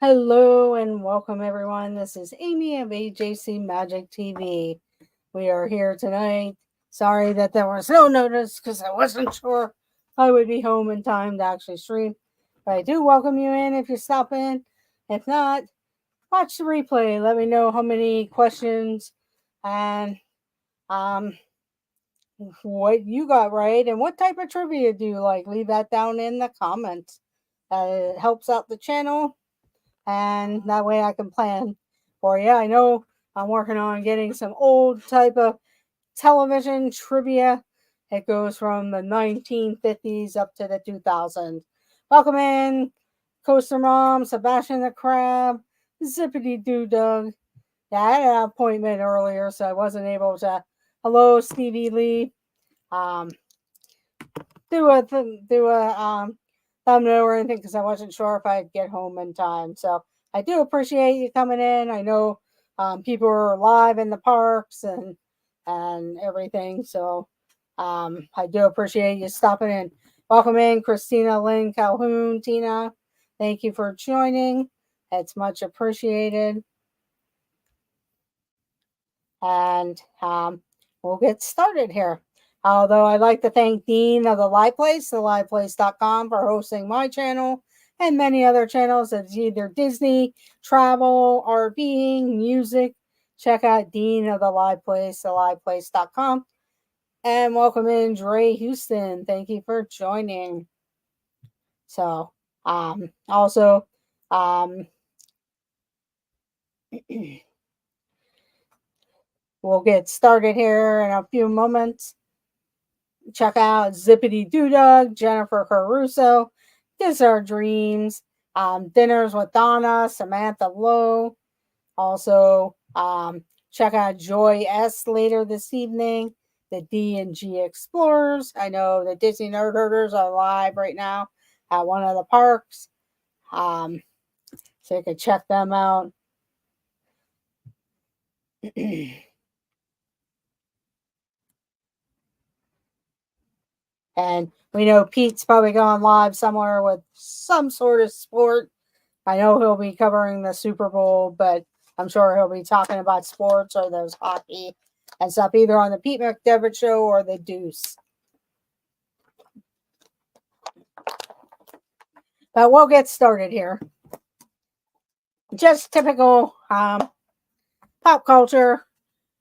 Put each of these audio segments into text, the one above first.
Hello and welcome everyone. This is Amy of AJC Magic TV. We are here tonight. Sorry that there was no notice because I wasn't sure I would be home in time to actually stream. But I do welcome you in if you stop in. If not, watch the replay. Let me know how many questions and um what you got right and what type of trivia do you like. Leave that down in the comments. It helps out the channel and that way I can plan for you. I know I'm working on getting some old type of television trivia. It goes from the 1950s up to the 2000s. Welcome in, Coaster Mom, Sebastian the Crab, Zippity Doo Dug. Yeah, I had an appointment earlier, so I wasn't able to. Hello, Stevie Lee. Um, do a thumbnail or anything because I wasn't sure if I'd get home in time. So I do appreciate you coming in. I know people are live in the parks and everything. So I do appreciate you stopping in. Welcome in, Christina Lynn Calhoun, Tina. Thank you for joining. It's much appreciated. And we'll get started here. Although I'd like to thank Dean of the Live Place, theliveplace.com, for hosting my channel and many other channels. It's either Disney, travel, RVing, music. Check out Dean of the Live Place, theliveplace.com. And welcome in Dre Houston. Thank you for joining. So, also, we'll get started here in a few moments. Check out Zippity Doo Dug, Jennifer Caruso, This Our Dreams, Dinners with Donna, Samantha Lowe. Also, check out Joy S later this evening, the D&G Explorers. I know the Disney Nerd Herders are live right now at one of the parks. So you can check them out. And we know Pete's probably going live somewhere with some sort of sport. I know he'll be covering the Super Bowl, but I'm sure he'll be talking about sports or those hockey and stuff, either on the Pete McDevitt show or the Deuce. But we'll get started here. Just typical pop culture.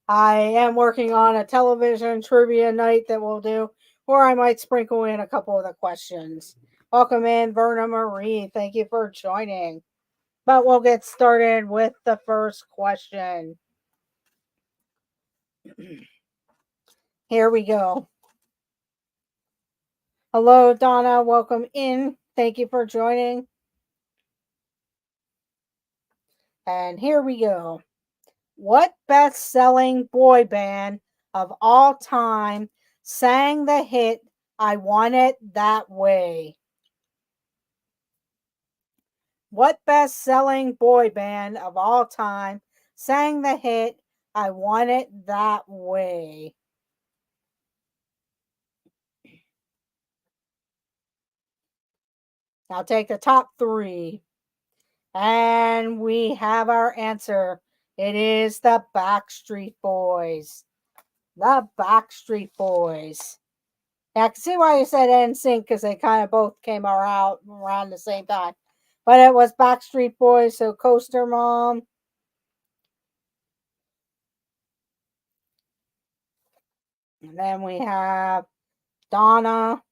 I am working on a television trivia night that we'll do, or I might sprinkle in a couple of the questions. Welcome in, Verna Marie. Thank you for joining. But we'll get started with the first question. Here we go. Hello, Donna. Welcome in. Thank you for joining. And here we go. What best-selling boy band of all time sang the hit I Want It That Way? What best-selling boy band of all time sang the hit I Want It That Way? I'll take the top three. And we have our answer. It is the Backstreet Boys. The Backstreet Boys. Yeah, I can see why you said NSYNC because they kind of both came out around the same time. But it was Backstreet Boys, so Coaster Mom. And then we have Donna,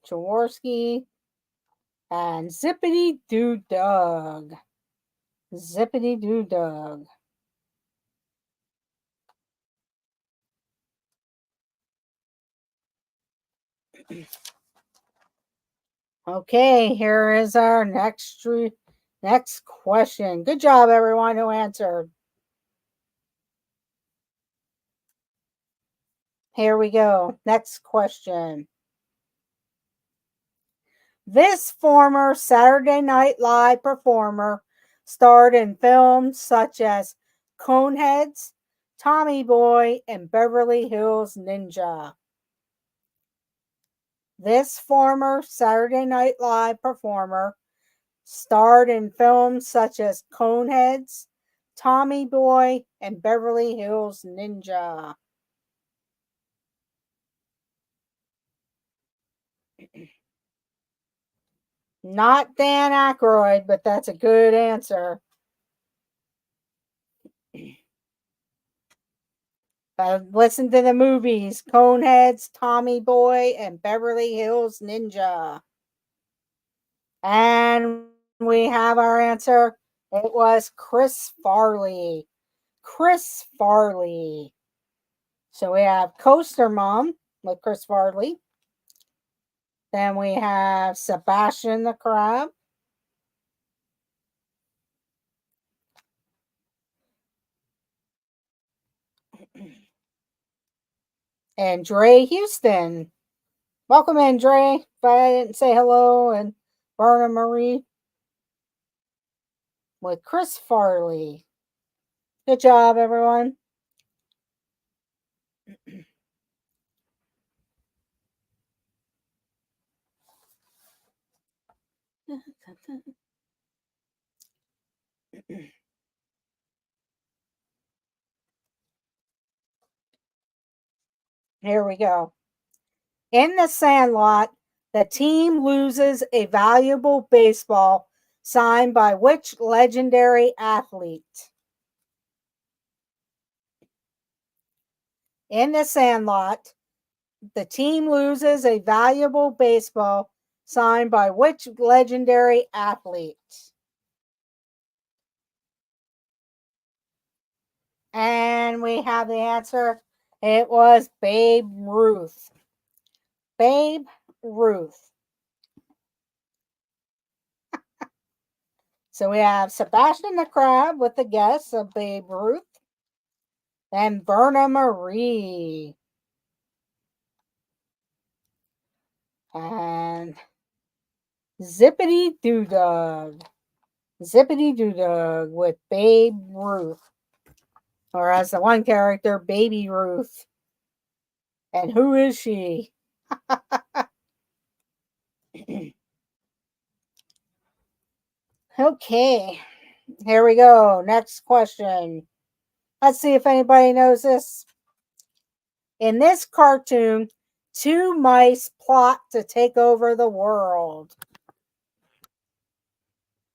Jaworski, and Zippity Doo Dug. Zippity Doo Dug. Okay, here is our next question. Good job, everyone who answered. Here we go. Next question. This former Saturday Night Live performer starred in films such as Coneheads, Tommy Boy, and Beverly Hills Ninja. This former Saturday Night Live performer Starred in films such as Coneheads, Tommy Boy, and Beverly Hills Ninja. Not Dan Aykroyd, but that's a good answer. Listen to the movies: Coneheads, Tommy Boy, and Beverly Hills Ninja. And we have our answer. It was Chris Farley. Chris Farley. So we have Coaster Mom with Chris Farley. Then we have Sebastian the Crab. And Dre Houston. Welcome in, Dre. If I didn't say hello, and Berna Marie with Chris Farley. Good job, everyone. Here we go. In The Sandlot, the team loses a valuable baseball signed by which legendary athlete? In The Sandlot, the team loses a valuable baseball signed by which legendary athlete? And we have the answer. It was Babe Ruth. Babe Ruth. So we have Sebastian the Crab with the guess of Babe Ruth. And Berna Marie. And Zippity Doo Dug. Zippity Doo Dug with Babe Ruth. Or as the one character, Baby Ruth. And who is she? Okay. Here we go. Next question. Let's see if anybody knows this. In this cartoon, two mice plot to take over the world.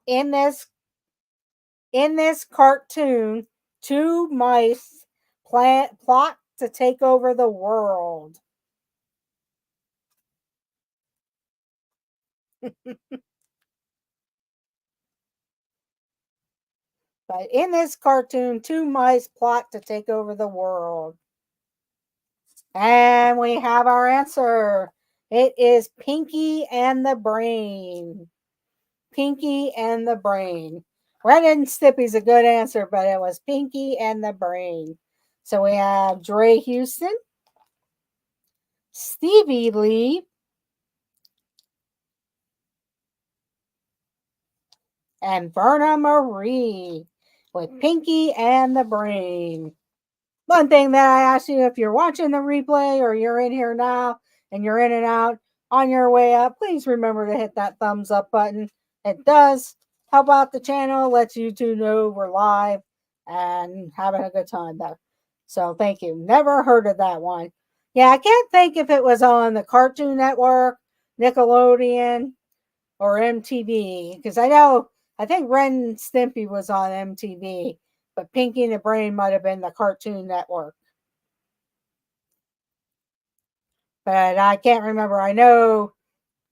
In this cartoon, two mice plot to take over the world. But in this cartoon, two mice plot to take over the world. And we have our answer. It is Pinky and the Brain. Pinky and the Brain. Ren and Stimpy's a good answer, but it was Pinky and the Brain. So we have Dre Houston, Stevie Lee, and Berna Marie with Pinky and the Brain. One thing that I ask you, if you're watching the replay or you're in here now and you're in and out on your way up, please remember to hit that thumbs up button. It does help out the channel, lets YouTube know we're live and having a good time though. So thank you. Never heard of that one. Yeah, I can't think if it was on the Cartoon Network, Nickelodeon, or MTV, because I think Ren and Stimpy was on MTV, but Pinky and the Brain might have been the Cartoon Network. But I can't remember. I know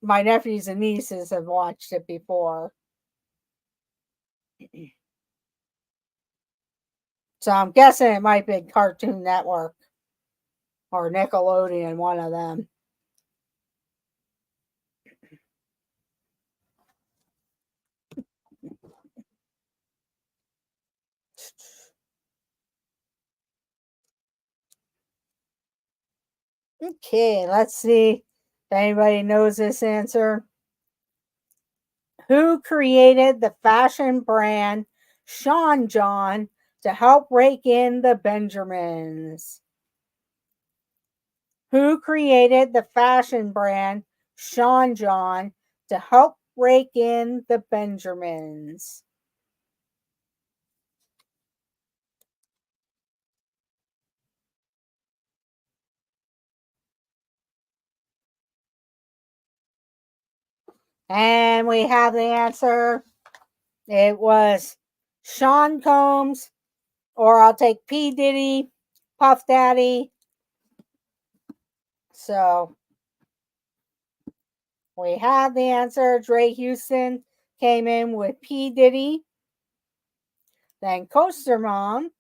my nephews and nieces have watched it before. So I'm guessing it might be Cartoon Network or Nickelodeon, one of them. Okay, let's see if anybody knows this answer. Who created the fashion brand Sean John to help rake in the Benjamins? Who created the fashion brand Sean John to help rake in the Benjamins? And we have the answer. It was Sean Combs, or I'll take P. Diddy, Puff Daddy. So we have the answer. Dre Houston came in with P. Diddy. Then Coaster Mom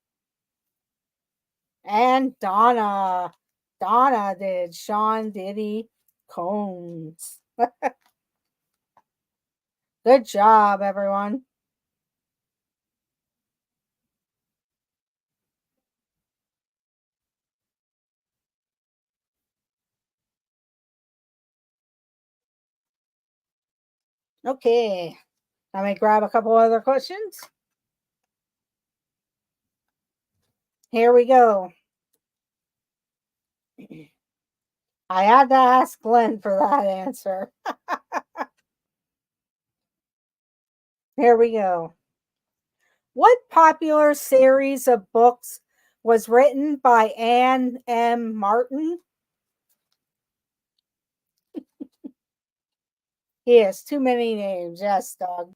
and Donna. Donna did Sean Diddy Combs. Good job, everyone. Okay, let me grab a couple other questions. Here we go. I had to ask Glenn for that answer. Here we go. What popular series of books was written by Anne M. Martin? He has too many names. Yes, Doug.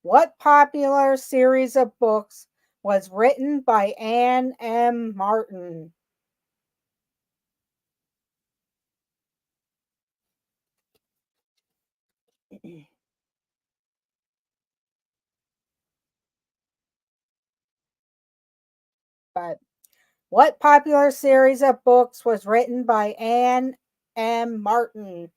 What popular series of books was written by Anne M. Martin? But what popular series of books was written by Anne M. Martin?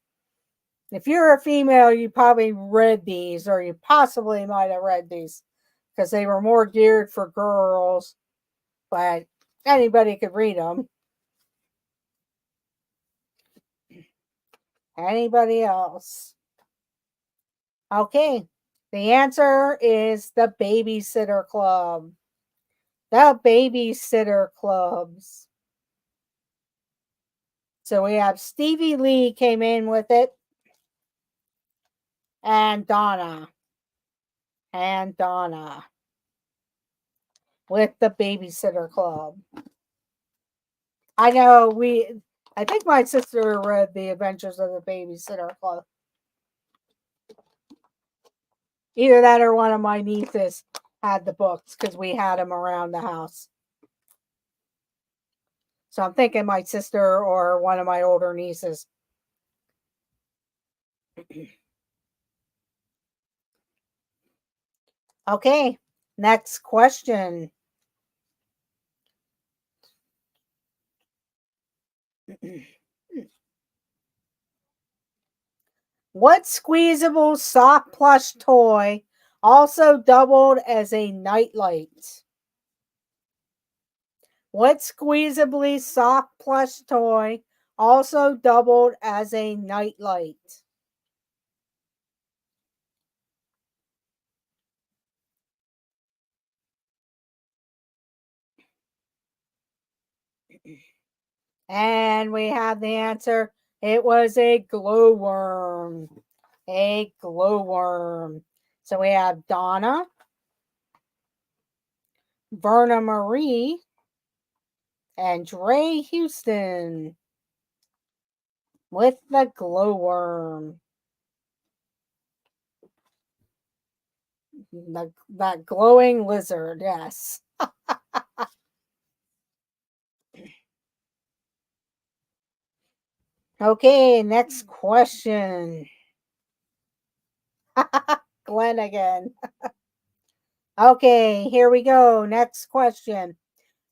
If you're a female, you probably read these, or you possibly might have read these because they were more geared for girls, but anybody could read them. Anybody else? Okay, the answer is the Babysitter Club. The Babysitter Clubs. So we have Stevie Lee came in with it, and Donna. And Donna with the Babysitter Club. I know I think my sister read The Adventures of the Babysitter Club. Either that or one of my nieces had the books because we had them around the house. So I'm thinking my sister or one of my older nieces. Okay, next question. What squeezable soft plush toy also doubled as a nightlight? What squeezably soft plush toy also doubled as a nightlight? And we have the answer. It was a glowworm. A glowworm. So we have Donna, Verna Marie, and Dre Houston with the glowworm. That glowing lizard, yes. Okay, next question. Glenn again. Okay, here we go. Next question.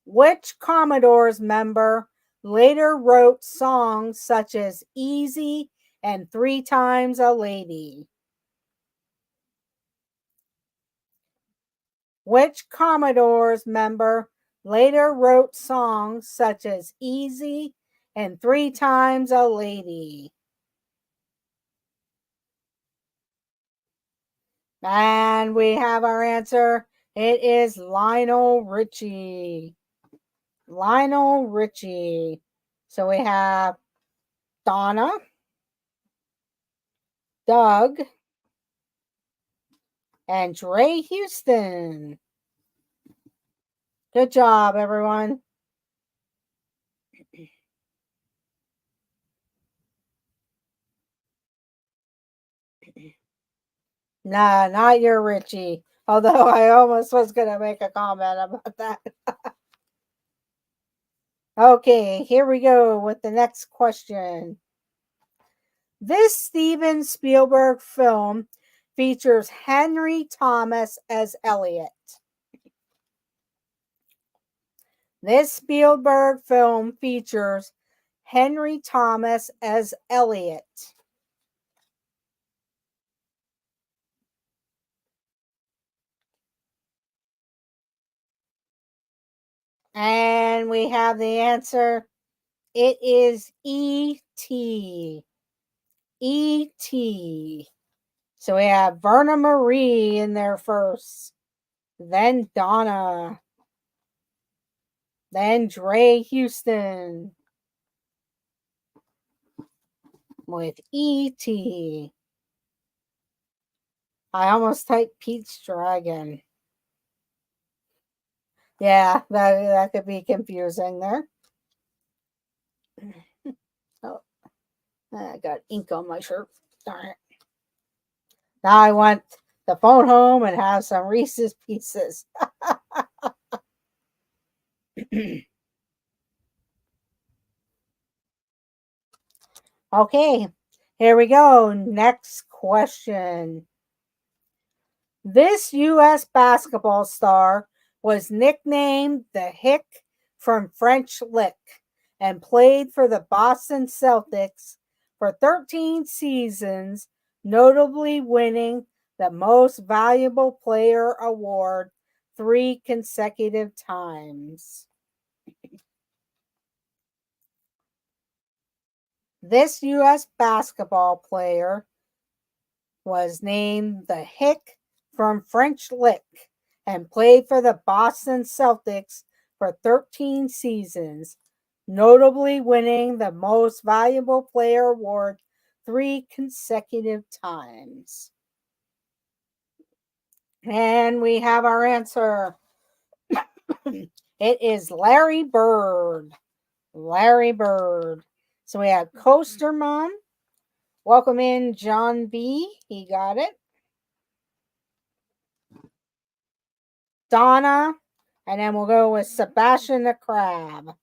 Which Commodores member later wrote songs such as Easy and Three Times a Lady? Which Commodores member later wrote songs such as Easy and Three Times a Lady? And we have our answer. It is Lionel Richie. Lionel Richie. So we have Donna, Doug, and Dre Houston. Good job, everyone. Nah, not your Richie. Although I almost was going to make a comment about that. Okay, here we go with the next question. This Steven Spielberg film features Henry Thomas as Elliot. This Spielberg film features Henry Thomas as Elliot. And we have the answer. It is E.T. E.T. So we have Verna Marie in there first, then Donna, then Dre Houston with E.T. I almost typed Pete's Dragon. Yeah, that could be confusing there. Oh, I got ink on my shirt. Darn it. Now I want the phone home and have some Reese's Pieces. Okay, here we go. Next question. This U.S. basketball star was nicknamed the Hick from French Lick and played for the Boston Celtics for 13 seasons, notably winning the Most Valuable Player award 3 consecutive times. This U.S. basketball player was named the Hick from French Lick and played for the Boston Celtics for 13 seasons, notably winning the Most Valuable Player award 3 consecutive times. And we have our answer. It is Larry Bird. Larry Bird. So we have Coaster Mom. Welcome in John B. He got it. Donna. And then we'll go with Sebastian the Crab.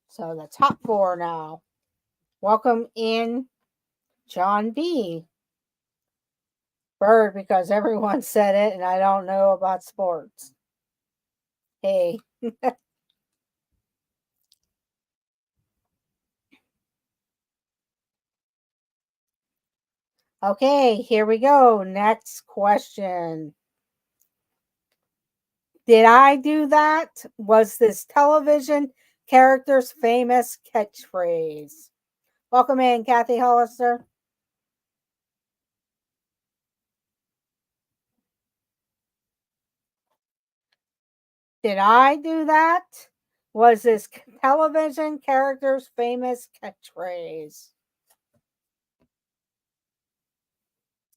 So the top 4 now. Welcome in John B. Bird, because everyone said it and I don't know about sports. Hey. Okay, here we go. Next question. Did I do that? Was this television character's famous catchphrase? Welcome in, Kathy Hollister. Did I do that? Was this television character's famous catchphrase?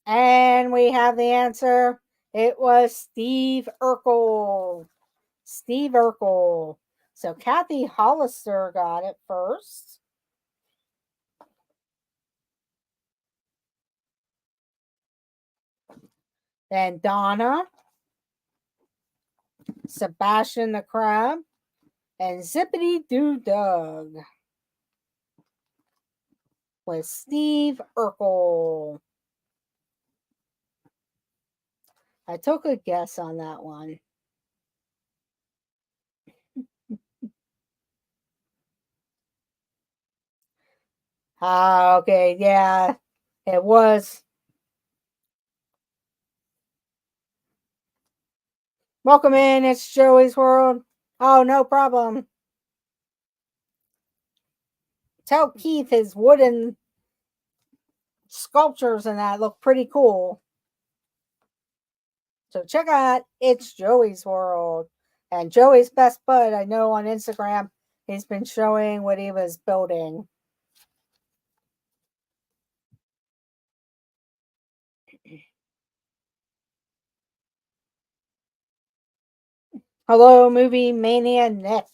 And we have the answer. It was Steve Urkel. Steve Urkel. So Kathy Hollister got it first. Then Donna, Sebastian the Crab, and Zippity Doo Dug with Steve Urkel. I took a guess on that one. Okay, yeah, it was. Welcome in, it's Joey's World. Oh, no problem. Tell Keith his wooden sculptures and that look pretty cool. So check out It's Joey's World. And Joey's Best Bud, I know on Instagram, he's been showing what he was building. Hello, Movie Mania Nick.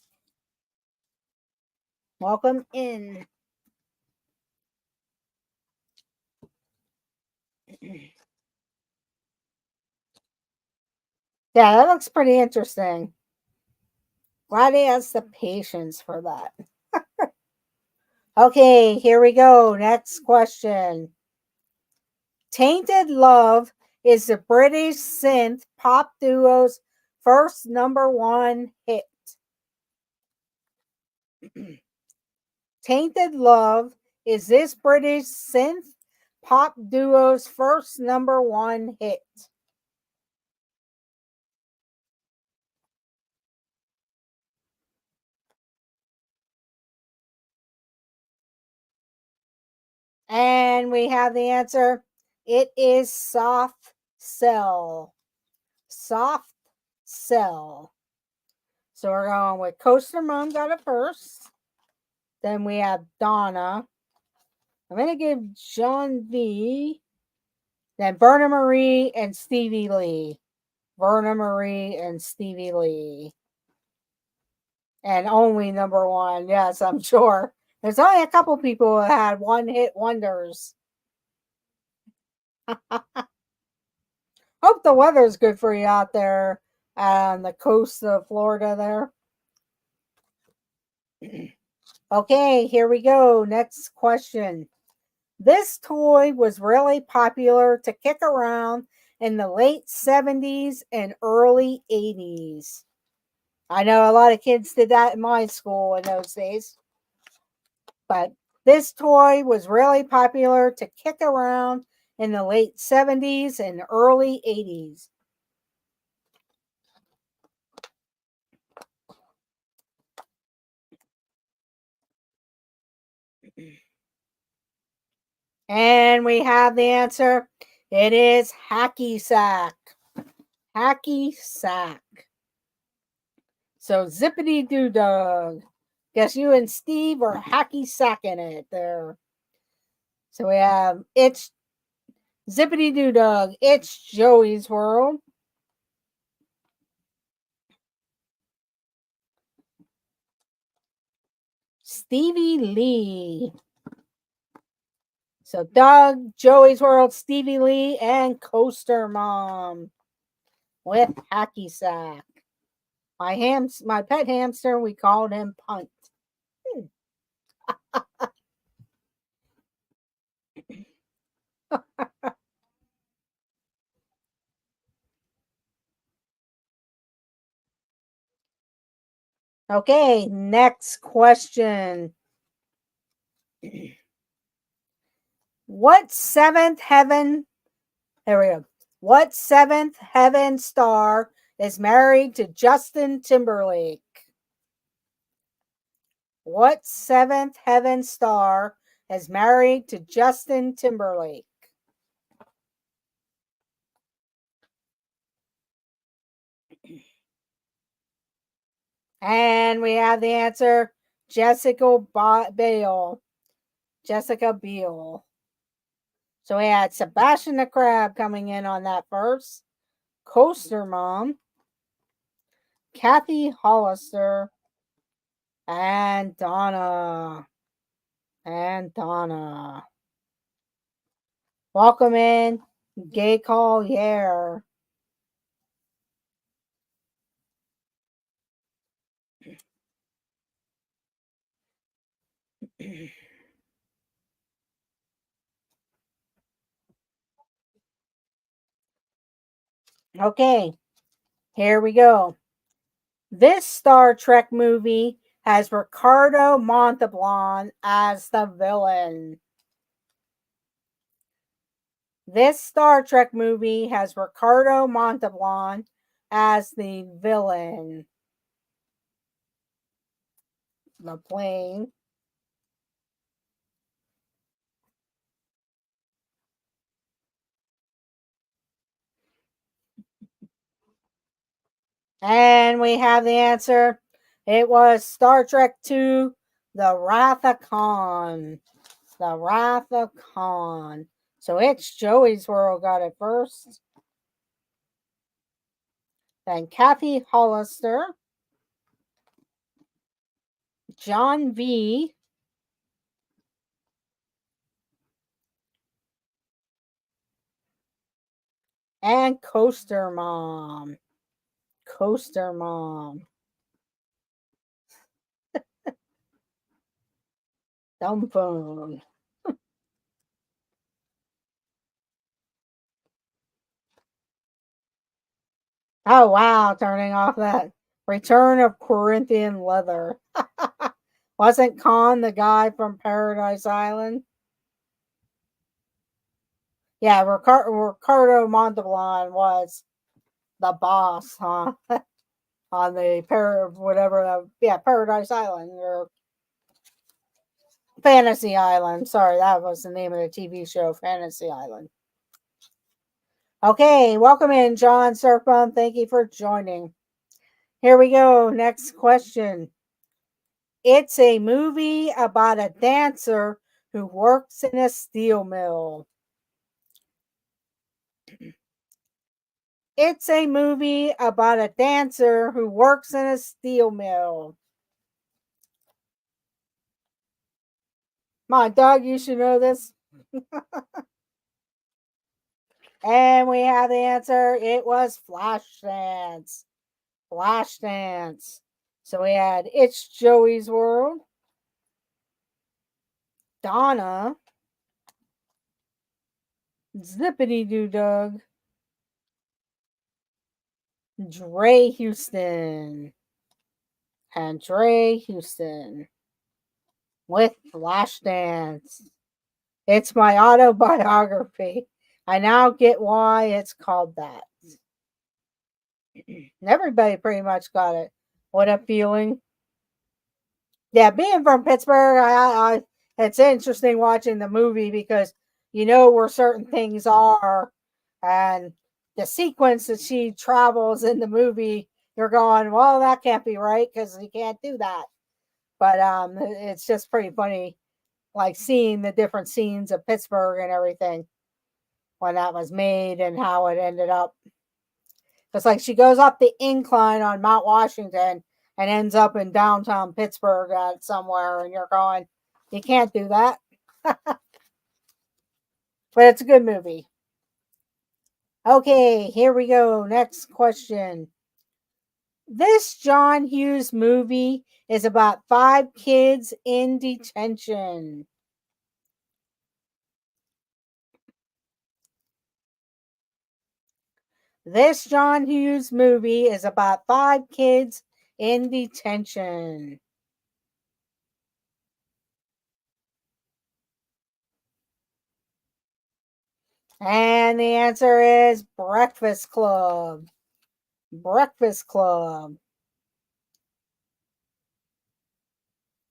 Welcome in. Yeah, that looks pretty interesting. Glad he has the patience for that. Okay, here we go. Next question. Tainted Love is the British synth pop duo's first #1 hit. Tainted Love is this British synth pop duo's first #1 hit. And we have the answer. It is Soft Cell. Soft Cell. So we're going with Coaster Mom got it first. Then we have Donna. I'm going to give John V. Then Verna Marie and Stevie Lee. Verna Marie and Stevie Lee. And only #1. Yes, I'm sure. There's only a couple people who had one-hit wonders. Hope the weather's good for you out there on the coast of Florida there. Okay, here we go. Next question. This toy was really popular to kick around in the late 70s and early 80s. I know a lot of kids did that in my school in those days. But this toy was really popular to kick around in the late 70s and early 80s. And we have the answer. It is Hacky Sack. Hacky Sack. So Zippity Doo Dog. Guess you and Steve are hacky sacking it there. So we have It's Zippity Doo Dog. It's Joey's World. Stevie Lee. So Doug, Joey's World, Stevie Lee, and Coaster Mom with Hacky Sack. My pet hamster, we called him Punt. Okay, next question. What seventh heaven? There we go. What seventh heaven star is married to Justin Timberlake? What seventh heaven star is married to Justin Timberlake? And we have the answer. Jessica Biel. Jessica Biel. So we had Sebastian the Crab coming in on that first. Coaster Mom. Kathy Hollister. And Donna. And Donna. Welcome in. Gay Collier. Okay, here we go. This Star Trek movie has Ricardo Montalban as the villain. This Star Trek movie has Ricardo Montalban as the villain. The plane. And we have the answer. It was Star Trek II, The Wrath of Khan. The Wrath of Khan. So it's Joey's World got it first. Then Kathy Hollister, John V, and Coaster Mom. Coaster Mom. Dumb phone. Oh, wow. Turning off that Return of Corinthian Leather. Wasn't Khan the guy from Paradise Island? Yeah, Ricardo Montalban was the boss, huh? On the Paradise Island or Fantasy Island. Sorry, that was the name of the TV show, Fantasy Island. Okay, welcome in, John Surfbum. Thank you for joining. Here we go. Next question. It's a movie about a dancer who works in a steel mill. It's a movie about a dancer who works in a steel mill. My dog, you should know this. And we have the answer. It was Flashdance. Flashdance. So we had It's Joey's World, Donna, Zippity Doo Dug, Dre Houston, and Dre Houston with Flashdance. It's my autobiography. I now get why it's called that. Everybody pretty much got it. What a feeling. Yeah, being from Pittsburgh, it's interesting watching the movie because you know where certain things are, and the sequence that she travels in the movie, you're going, well, that can't be right because you can't do that. But it's just pretty funny, like seeing the different scenes of Pittsburgh and everything when that was made and how it ended up. It's like she goes up the incline on Mount Washington and ends up in downtown Pittsburgh at somewhere, and you're going, you can't do that. But it's a good movie. Okay, here we go. Next question. This John Hughes movie is about 5 kids in detention. This John Hughes movie is about 5 kids in detention. And the answer is Breakfast Club. Breakfast Club.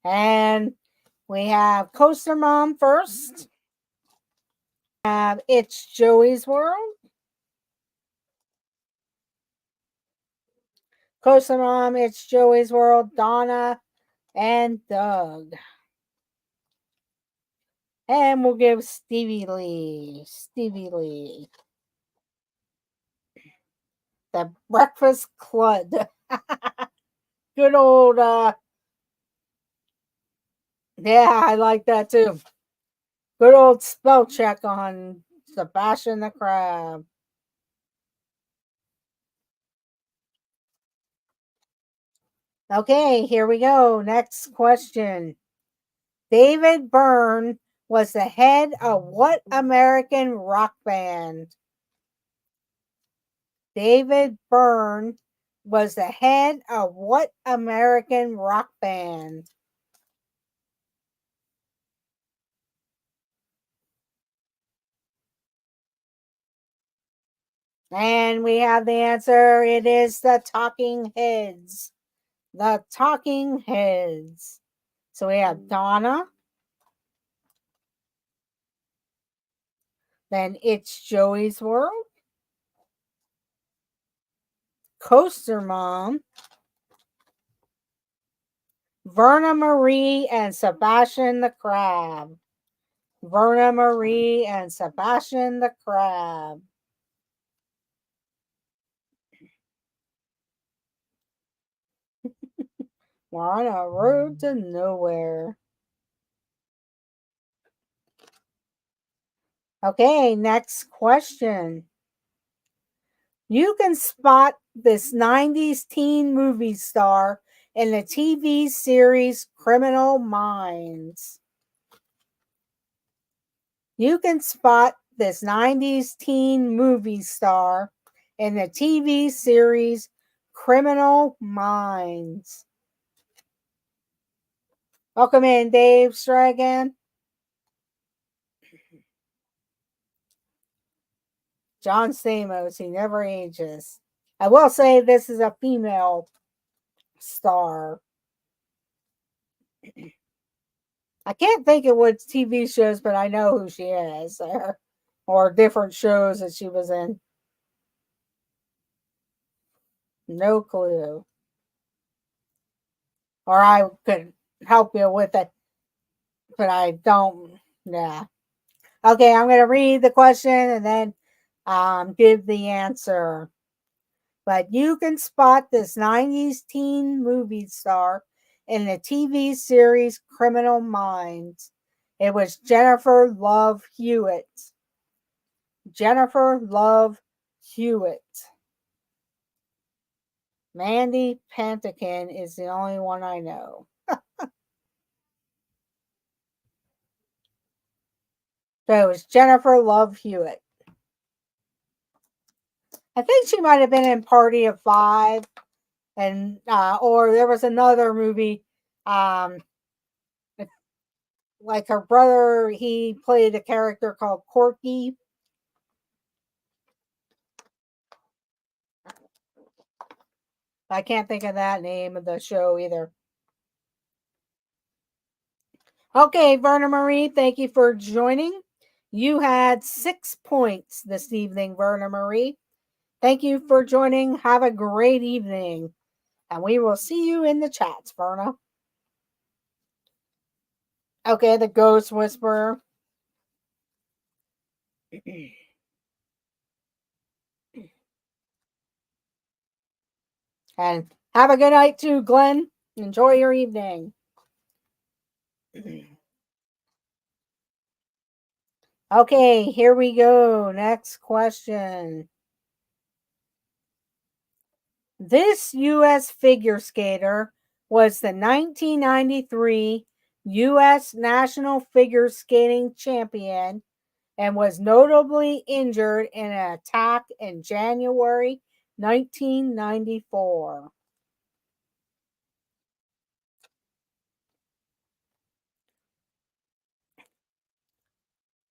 And we have Coaster Mom first. We have It's Joey's World. Coaster Mom, It's Joey's World, Donna, and Doug. And we'll give Stevie Lee. Stevie Lee. The Breakfast Club. Good old, yeah, I like that too. Good old spell check on Sebastian the Crab. Okay, here we go. Next question. David Byrne was the head of what American rock band? David Byrne was the head of what American rock band? And we have the answer. It is the Talking Heads. The Talking Heads. So we have Donna. Then It's Joey's World. Coaster Mom. Verna Marie and Sebastian the Crab. Verna Marie and Sebastian the Crab. We're on a road to nowhere. Okay, next question. You can spot this 90s teen movie star in the TV series Criminal Minds. You can spot this 90s teen movie star in the TV series Criminal Minds. Welcome in, Dave Stragan. John Stamos, he never ages. I will say this is a female star. I can't think of what TV shows, but I know who she is, or different shows that she was in. No clue. Or I could help you with it, but I don't. Yeah. Okay, I'm going to read the question and then give the answer. But you can spot this 90s teen movie star in the TV series Criminal Minds. It was Jennifer Love Hewitt. Jennifer Love Hewitt. Mandy Patinkin is the only one I know. So it was Jennifer Love Hewitt. I think she might have been in Party of Five, and or there was another movie, like her brother. He played a character called Corky. I can't think of that name of the show either. Okay, Verna Marie, thank you for joining. You had 6 points this evening, Verna Marie. Thank you for joining. Have a great evening. And we will see you in the chats, Verna. Okay, the Ghost Whisperer. And have a good night too, Glenn. Enjoy your evening. Okay, here we go. Next question. This U.S. figure skater was the 1993 U.S. National Figure Skating Champion and was notably injured in an attack in January 1994.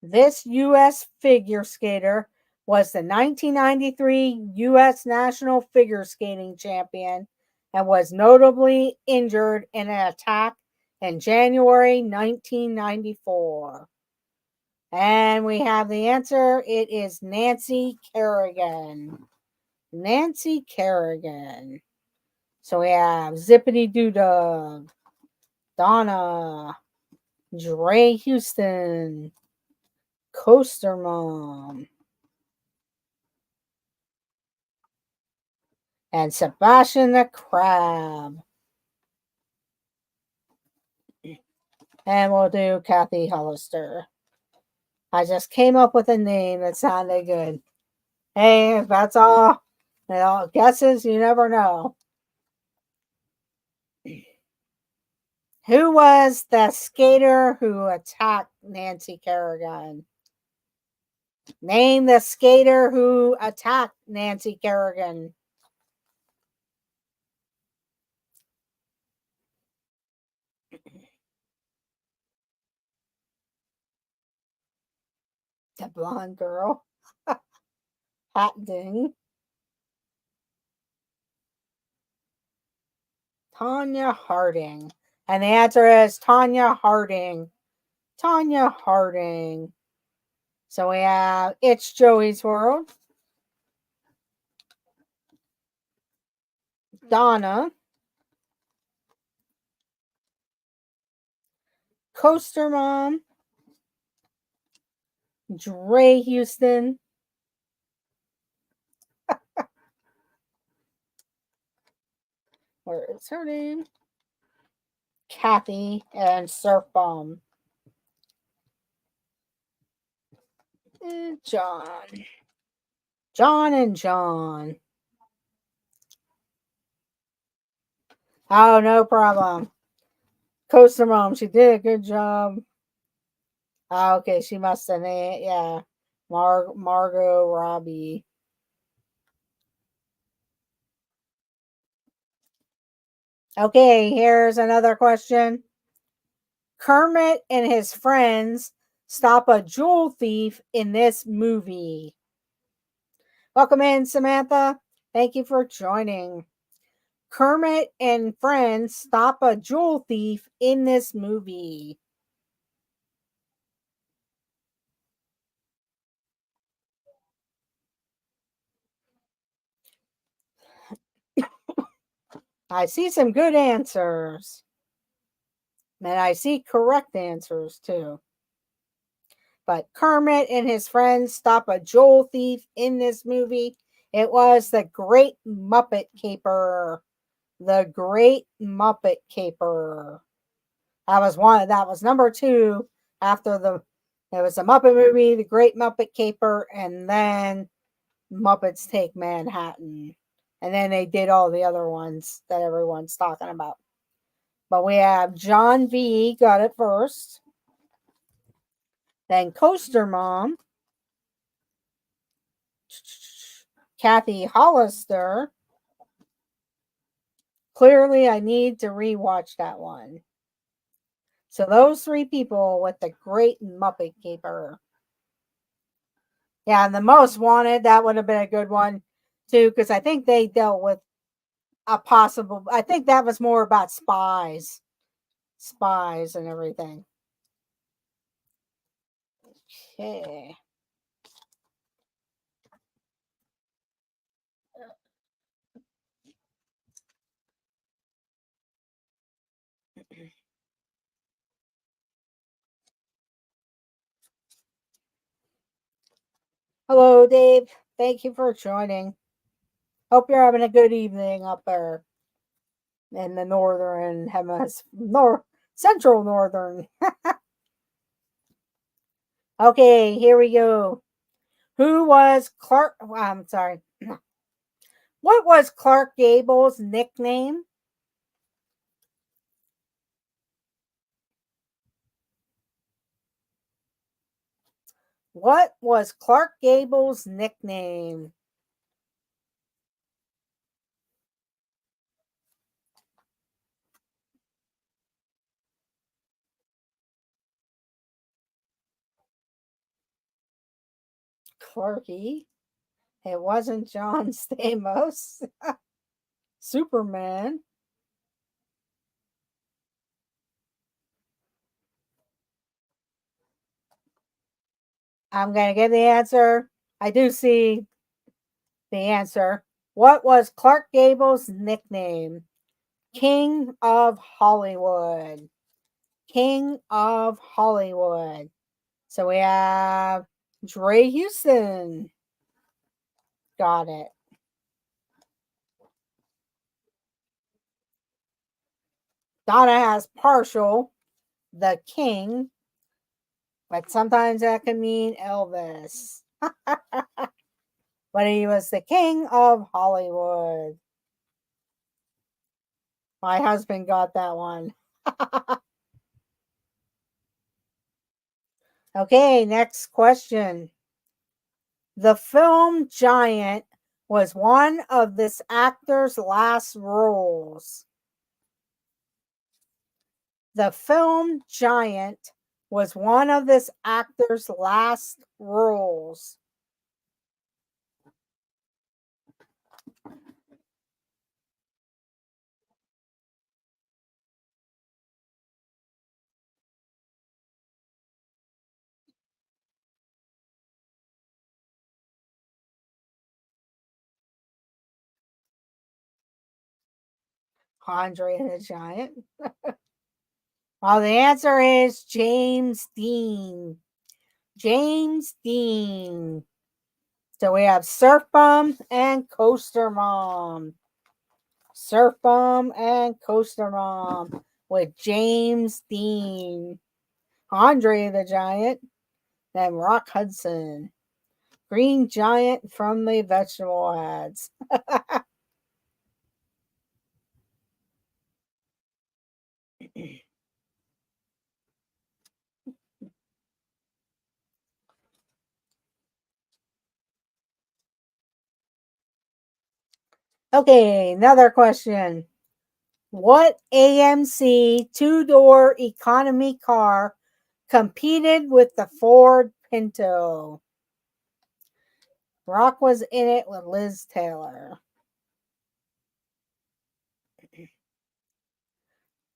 This U.S. figure skater was the 1993 U.S. National Figure Skating Champion and was notably injured in an attack in January 1994. And we have the answer. It is Nancy Kerrigan. Nancy Kerrigan. So we have Zippity Doo Dug, Donna, Dre Houston, Coaster Mom, and Sebastian the Crab. And we'll do Kathy Hollister. I just came up with a name that sounded good. Hey, if that's all, guesses, you never know. Who was the skater who attacked Nancy Kerrigan? Name the skater who attacked Nancy Kerrigan. The blonde girl. Hot ding. Tonya Harding. And the answer is Tonya Harding. Tonya Harding. So we have It's Joey's World. Donna. Coaster Mom. Dre Houston. Where is her name? Kathy and Surf Bomb. John. John and John. Oh, no problem. Coaster Mom, she did a good job. Oh, okay, she must have, yeah. Margot Robbie. Okay, here's another question. Kermit and his friends stop a jewel thief in this movie. Welcome in, Samantha. Thank you for joining. Kermit and friends stop a jewel thief in this movie. I see some good answers. And I see correct answers too. But Kermit and his friends stop a jewel thief in this movie. It was the Great Muppet Caper. The Great Muppet Caper. That was number 2 after there was a Muppet movie, The Great Muppet Caper, and then Muppets Take Manhattan. And then they did all the other ones that everyone's talking about. But we have John V. got it first. Then Coaster Mom. Kathy Hollister. Clearly, I need to rewatch that one. So those 3 people with the Great Muppet Caper. Yeah, and the Most Wanted, that would have been a good one too, because I think they dealt with I think that was more about spies and everything. Okay. Hello, Dave. Thank you for joining. Hope you're having a good evening up there in the northern hemisphere, central northern. Okay, here we go. Who was Clark? I'm sorry. What was Clark Gable's nickname? What was Clark Gable's nickname? Clarky. It wasn't John Stamos. Superman. I'm going to give the answer. I do see the answer. What was Clark Gable's nickname? King of Hollywood. King of Hollywood. So we have Dre Houston. Got it. Donna has partial, the king, but sometimes that can mean Elvis. But he was the king of Hollywood. My husband got that one. Okay, next question. The film Giant was one of this actor's last roles. The film Giant was one of this actor's last roles. Andre the Giant. Well, the answer is James Dean. James Dean. So we have Surf Bomb and Coaster Mom. Surf Bomb and Coaster Mom. with James Dean, Andre the Giant, then Rock Hudson, Green Giant from the vegetable ads. Okay, another question. What AMC two-door economy car competed with the Ford Pinto? Rock was in it with Liz Taylor.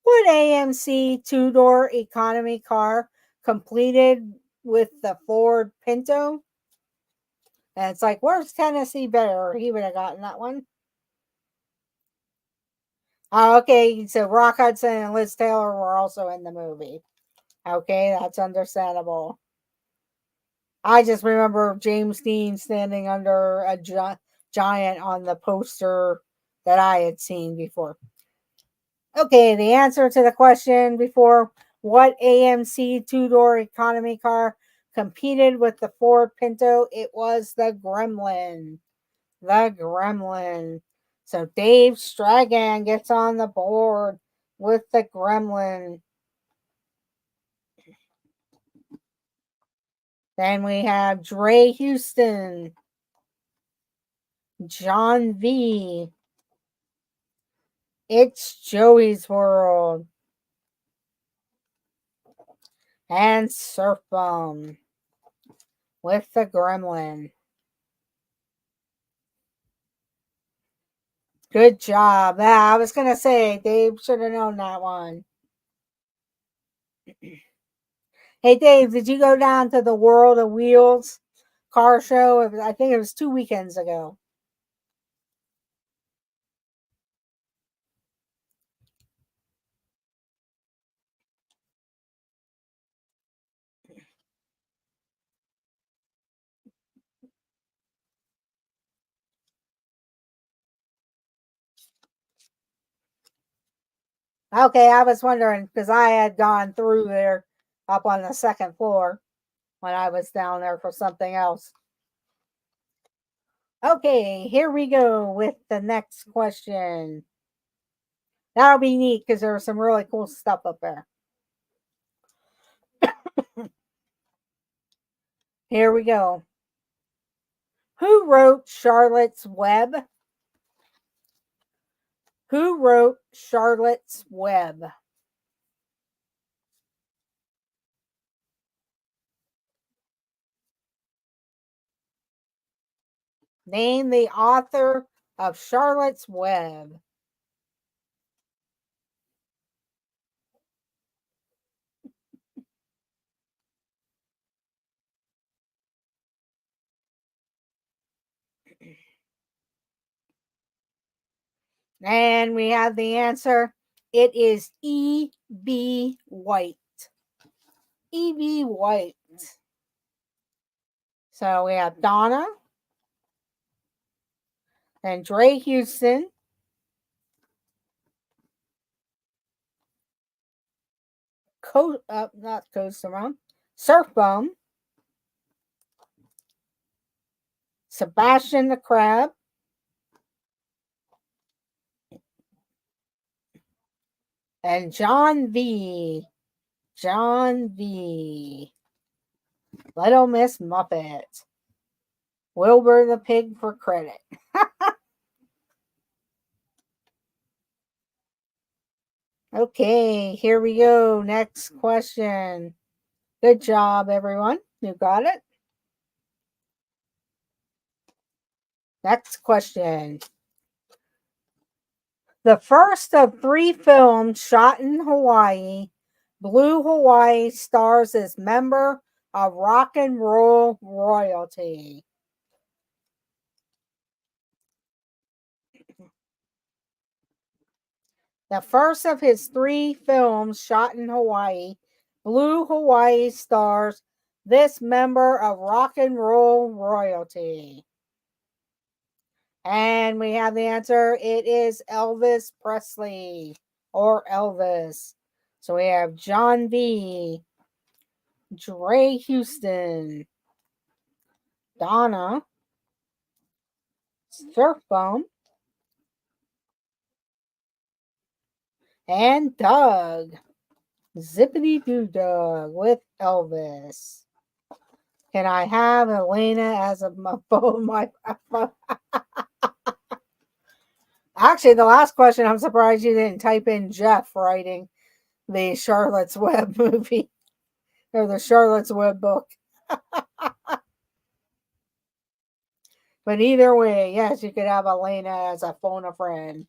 What AMC two-door economy car competed with the Ford Pinto? And it's like, where's Tennessee Bear? He would have gotten that one. Oh, okay, so Rock Hudson and Liz Taylor were also in the movie. Okay, that's understandable. I just remember James Dean standing under a giant on the poster that I had seen before. Okay, the answer to the question before, what AMC two-door economy car competed with the Ford Pinto? It was the Gremlin. The Gremlin. So Dave Stragan gets on the board with the Gremlin. Then we have Dre Houston, John V. It's Joey's World, and Surf Bum with the Gremlin. Good job. Yeah, I was going to say, Dave should have known that one. Hey, Dave, did you go down to the World of Wheels car show? I think it was 2 weekends ago. Okay, I was wondering because I had gone through there up on the second floor when I was down there for something else. Okay, here we go with the next question. That'll be neat because there was some really cool stuff up there. Here we go. Who wrote Charlotte's Web? Who wrote Charlotte's Web? Name the author of Charlotte's Web. And we have the answer. It is E.B. White. E.B. White. So we have Donna, then Dre Houston, not Coast Around, Surf Bum, Sebastian the Crab, and John V. John V. Little Miss Muffet. Wilbur the Pig for credit. Okay, here we go. Next question. Good job, everyone. You got it. Next question. The first of 3 films shot in Hawaii, Blue Hawaii stars as member of rock and roll royalty. The first of his 3 films shot in Hawaii, Blue Hawaii stars this member of rock and roll royalty. And we have the answer. It is Elvis Presley, or Elvis. So we have John V, Dre Houston, Donna, Surfbomb, and Doug. Zippity Doo Dog with Elvis. Can I have Elena as a phone? Actually, the last question, I'm surprised you didn't type in Jeff writing the Charlotte's Web movie or the Charlotte's Web book. But either way, yes, you could have Elena as a phone a friend.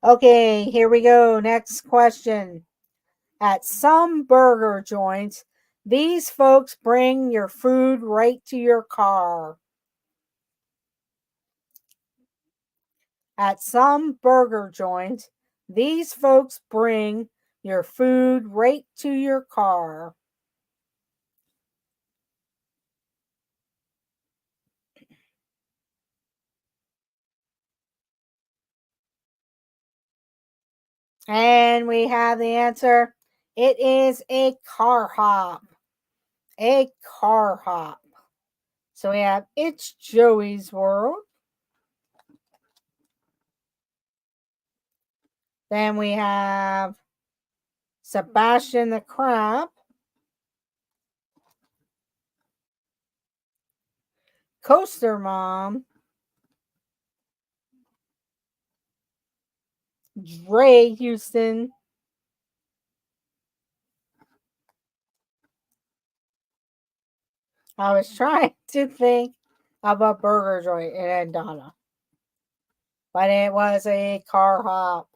Okay, here we go. Next question. At some burger joints, these folks bring your food right to your car. At some burger joints, these folks bring your food right to your car. And we have the answer. It is a car hop. A car hop. So we have It's Joey's World. Then we have Sebastian the Crab. Coaster Mom. Dre Houston. I was trying to think of a burger joint and Donna, but it was a car hop.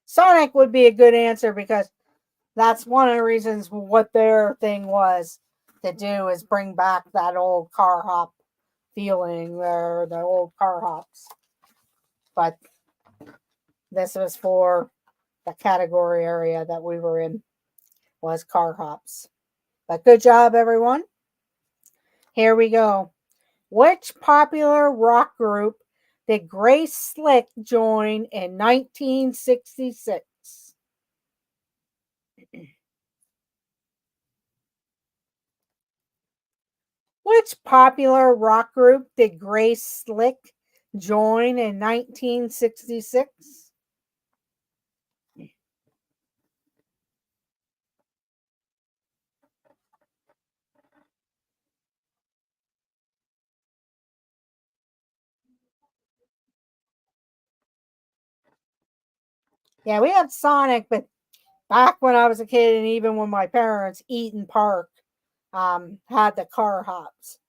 Sonic would be a good answer because that's one of the reasons what their thing was to do is bring back that old car hop feeling there, the old car hops. But this was for the category area that we were in was car hops. But good job, everyone. Here we go. Which popular rock group did Grace Slick join in 1966? Which popular rock group did Grace Slick join in 1966? Yeah, we had Sonic, but back when I was a kid, and even when my parents, Eaton Park, had the car hops.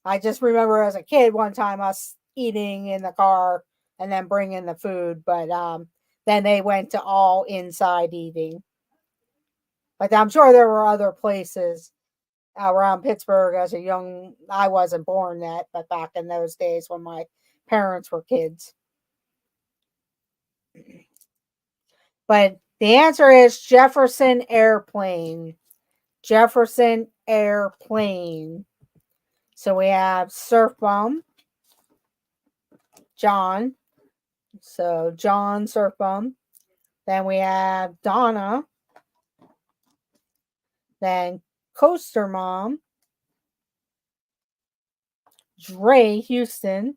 I just remember as a kid one time us eating in the car and then bringing the food, but then they went to all inside eating. But I'm sure there were other places around Pittsburgh as a young. I wasn't born yet, but back in those days when my parents were kids. But the answer is Jefferson Airplane. Jefferson Airplane. So we have Surf Bum, John. So John Surf Bum. Then we have Donna. Then Coaster Mom. Dre Houston.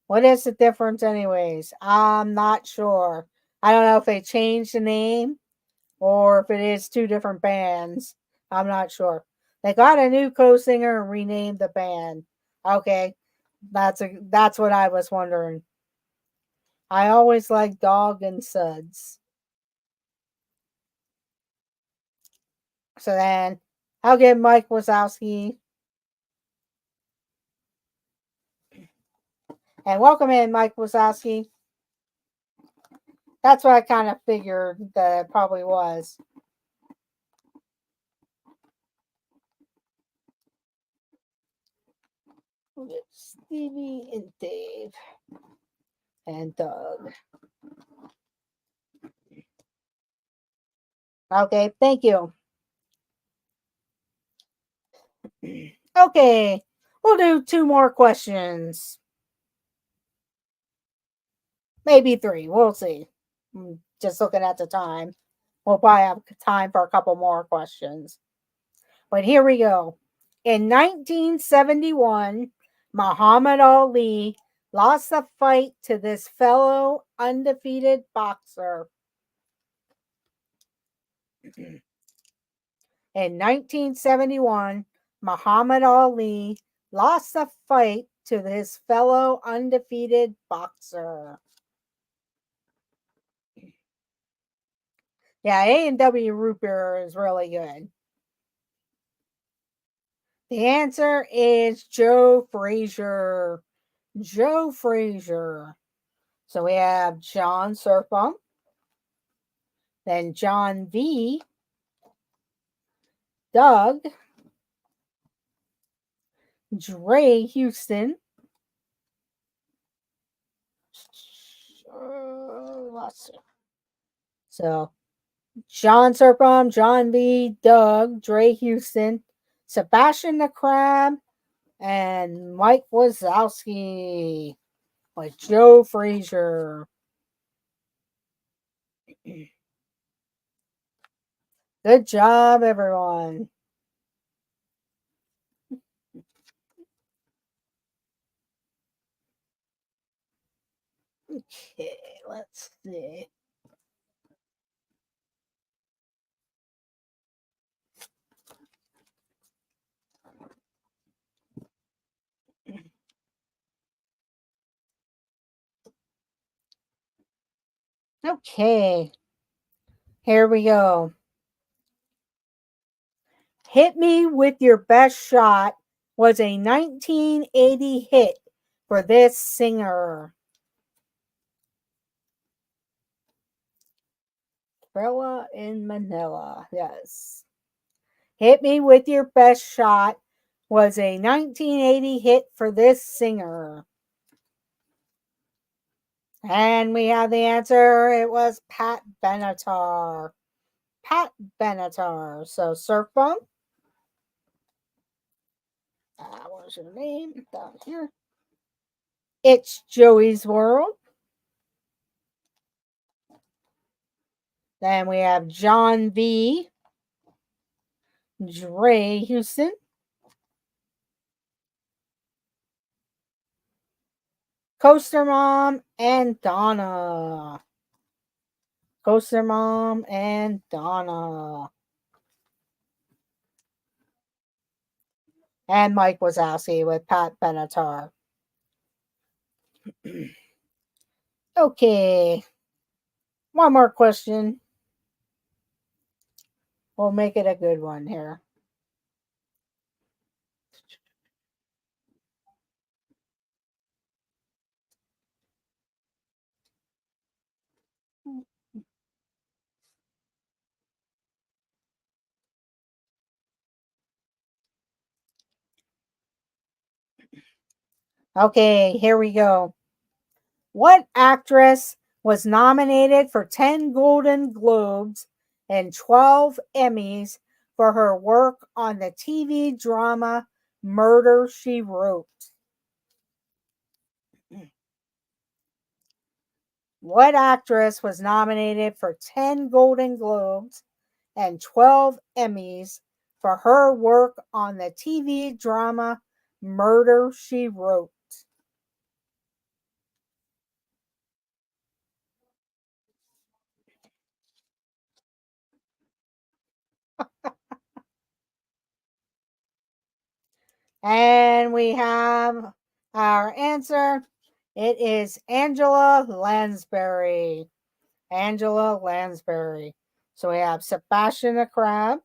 What is the difference, anyways? I'm not sure. I don't know if they changed the name or if it is two different bands. I'm not sure. They got a new co-singer and renamed the band. Okay, that's what I was wondering. I always like Dog and Suds. So then I'll give Mike Wazowski and welcome in Mike Wazowski. That's what I kind of figured that it probably was. Stevie and Dave and Doug. Okay, thank you. Okay, we'll do 2 more questions. Maybe 3. We'll see. Just looking at the time. We'll probably have time for a couple more questions. But here we go. In 1971, Muhammad Ali lost the fight to this fellow undefeated boxer. In 1971, Muhammad Ali lost the fight to his fellow undefeated boxer. Yeah, A&W root beer is really good. The answer is Joe Frazier. Joe Frazier. So we have John Surfum, then John V, Doug, Dre Houston. Let's see. So John Surfum, John V, Doug, Dre Houston, Sebastian the Crab, and Mike Wazowski with Joe Frazier. Good job, everyone. Okay, let's see. Okay, here we go. Hit Me With Your Best Shot was a 1980 hit for this singer. Thrilla in Manila, yes. Hit Me With Your Best Shot was a 1980 hit for this singer. And we have the answer. It was Pat Benatar. Pat Benatar. So, Surfum. What was your name? Down here. It's Joey's World. Then we have John V, Dre Houston, Coaster Mom, and Donna. Coaster Mom and Donna. And Mike Wazowski with Pat Benatar. Okay. One more question. We'll make it a good one here. Okay, here we go. What actress was nominated for 10 Golden Globes and 12 Emmys for her work on the TV drama Murder, She Wrote? What actress was nominated for 10 Golden Globes and 12 Emmys for her work on the TV drama Murder, She Wrote? And we have our answer. It is Angela Lansbury. Angela Lansbury. So we have Sebastian the Crab.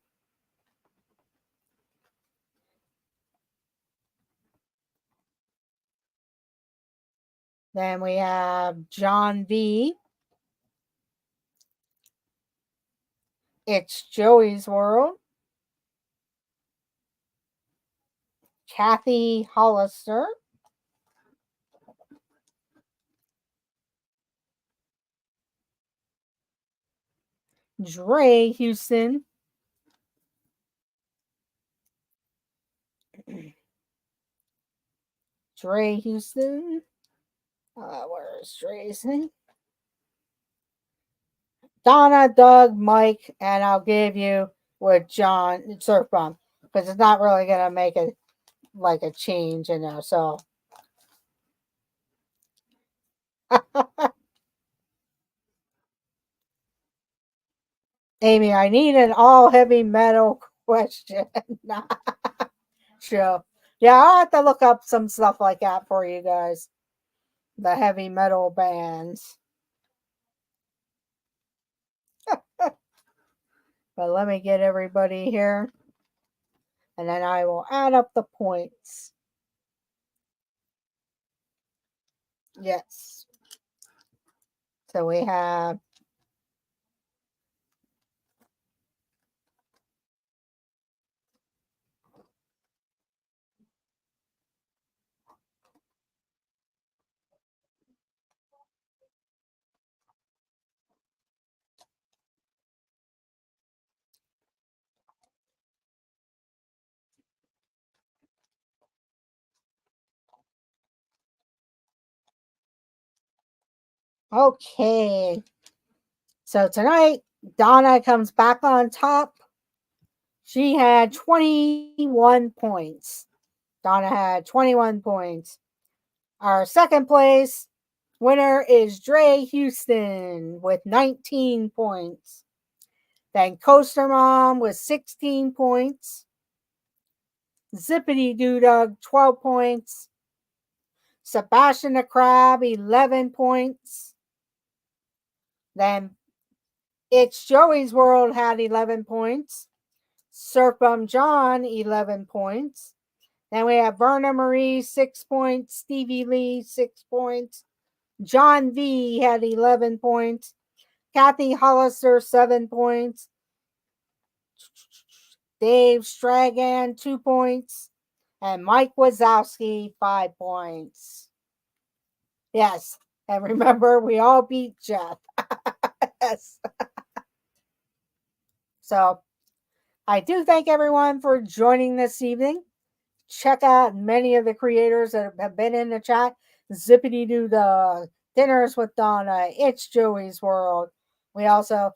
Then we have John V. It's Joey's World. Kathy Hollister. Dre Houston. Dre Houston. Where is Dre's thing? Donna, Doug, Mike, and I'll give you with John Surf Bomb because it's not really gonna make it like a change in there. So Amy, I need an all heavy metal question. Sure. Yeah, I'll have to look up some stuff like that for you guys. The heavy metal bands. But let me get everybody here. And then I will add up the points. Yes. So we have okay. So tonight, Donna comes back on top. She had 21 points. Donna had 21 points. Our second place winner is Dre Houston with 19 points. Then Coaster Mom with 16 points. Zippity Doo Dug, 12 points. Sebastian the Crab, 11 points. Then It's Joey's World had 11 points. Surf Bum John, 11 points. Then we have Verna Marie, 6 points. Stevie Lee, 6 points. John V had 11 points. Kathy Hollister, 7 points. Dave Stragan, 2 points. And Mike Wazowski, 5 points. Yes. And remember, we all beat Jeff. Yes. So I do thank everyone for joining this evening. Check out many of the creators that have been in the chat. Zippity Doo Dug, Dinners with Donna, It's Joey's World. We also,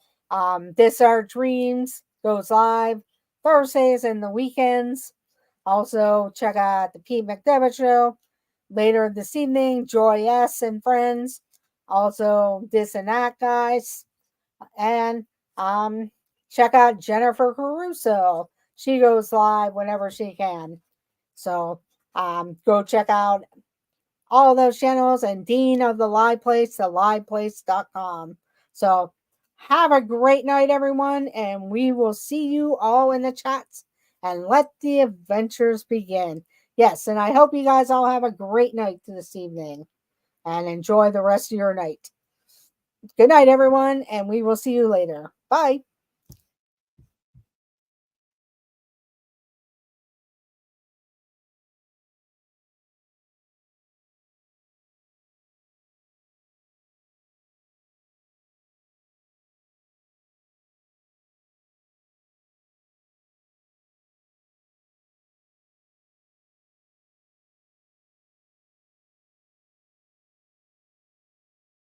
This Our Dreams goes live Thursdays and the weekends. Also, check out the Pete McDevitt Show later this evening. Joy S. and Friends. Also, This and That Guys. And check out Jennifer Caruso. She goes live whenever she can. So go check out all those channels and Dean of the Live Place, theliveplace.com. So have a great night, everyone, and we will see you all in the chats and let the adventures begin. Yes, and I hope you guys all have a great night this evening and enjoy the rest of your night. Good night, everyone, and we will see you later. Bye.